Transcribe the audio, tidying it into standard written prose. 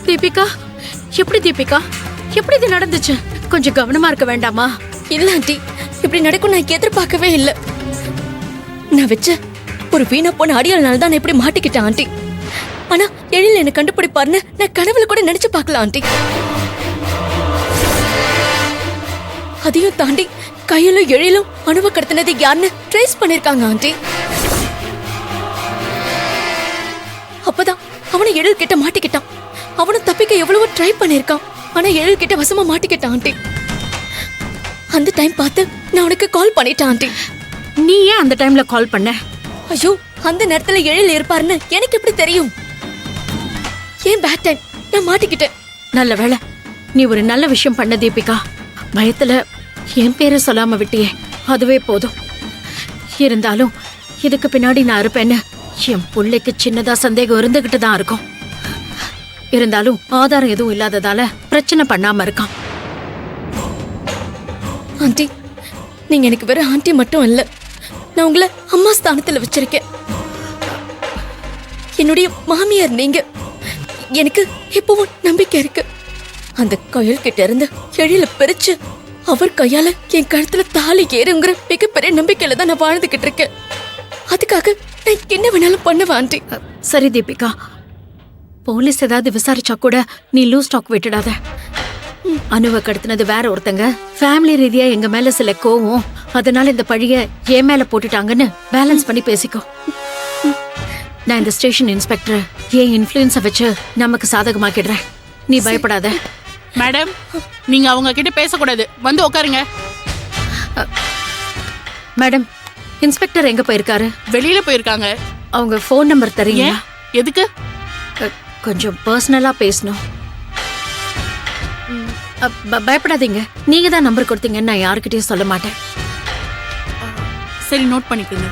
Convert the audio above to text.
தீபிகா, எப்படி தீபிகா, எப்படி இது நடந்துச்சு? கொஞ்சம் கவனமா இருக்க வேண்டாமா? இல்ல ஆண்டி, இப்படி நடக்கும் நான் எதிர்பார்க்கவே இல்ல. நான் வச்ச ஒரு வீணா போன அடியாள்னால தான் நான் இப்படி மாட்டிக்கிட்டேன் ஆண்டி. ஆனா எழில் என்ன கண்டுபிடிப்பாருன்னு நான் கனவுல கூட நினைச்சு பார்க்கலாம் ஆண்டி. அதையும் தாண்டி கையிலும் எழிலும் அணுவ கடத்தினது யாருன்னு ட்ரேஸ் பண்ணிருக்காங்க ஆண்டி. அப்பதான் அவனை எழில் கிட்ட மாட்டிக்கிட்டான். அவனும் தப்பிக்க எவ்வளவோ ட்ரை பண்ணிருக்கான். ஆனா எழில் கிட்ட வசமா மாட்டிக்கிட்டான் ஆண்டி. அந்த டைம் பார்த்து நான் உனக்கு கால் பண்ணிட்டேன் ஆண்டி. நீ ஏன் அந்த டைம்ல கால் பண்ண? ஐயோ, அந்த நேரத்துல எழில் இருப்பாருன்னு எனக்கு எப்படி தெரியும்? ஏன் பேட் டைம், நான் மாட்டிக்கிட்டேன். நல்ல வேளை நீ ஒரு நல்ல விஷயம் பண்ண தீபிகா. பயத்துல என் பேரை சொல்லாம விட்டியே, அதுவே போதும். இருந்தாலும் இதுக்கு பின்னாடி நான் இருப்பேன்னு என் புள்ளைக்கு சின்னதா சந்தேகம் இருந்துகிட்டு தான் இருக்கும். இருந்தாலும் ஆதாரம் எதுவும் இல்லாததால பிரச்சனை பண்ணாம இருக்கான். ஆண்டி, நீங்க எனக்கு வெறும் ஆண்டி மட்டும் இல்ல, நான் உங்களை அம்மா ஸ்தானத்துல வச்சிருக்கேன். என்னுடைய மாமியார் நீங்க. எனக்கு இப்பவும் நம்பிக்கை இருக்கு. அந்த கையல் கிட்ட இருந்து எழில பிரிச்சு அவர் கையால என் கழுத்துல தாலி ஏறுங்கிற மிகப்பெரிய நம்பிக்கையில தான் நான் வாழ்ந்துகிட்டு இருக்கேன். அதுக்காக நான் என்ன வேணாலும் பண்ணுவேன் ஆண்டி. சரி தீபிகா, போலீஸ் ஏதாவது விசாரிச்சா கூட நீ லூஸ் டாக் விட்டுடாத. அணுவை கடத்தினது வேற ஒருத்தங்க, ஃபேமிலி ரீதியா எங்க மேல சில கோவம், அதனால இந்த பழிய என் மேல போட்டுட்டாங்கன்னு பேலன்ஸ் பண்ணி பேசிக்கோ. நான் இந்த ஸ்டேஷன் இன்ஸ்பெக்டர் என் இன்ஃப்ளூயன்ஸை வச்சு நமக்கு சாதகமாக்கிடுறேன். நீ பயப்படாத. மேடம், நீங்க அவங்க கிட்ட பேசக்கூடாது, வந்து உட்காருங்க. மேடம், இன்ஸ்பெக்டர் எங்க போயிருக்காரு? வெளியில போயிருக்காங்க. அவங்க ஃபோன் நம்பர் தரீங்களா? எதுக்கு? கொஞ்சம் பர்சனலா பேசணும். பயப்படாதீங்க, நீங்க தான் நம்பர் கொடுத்தீங்கன்னு நான் யாருக்கிட்டையும் சொல்ல மாட்டேன். சரி, நோட் பண்ணிக்கோங்க.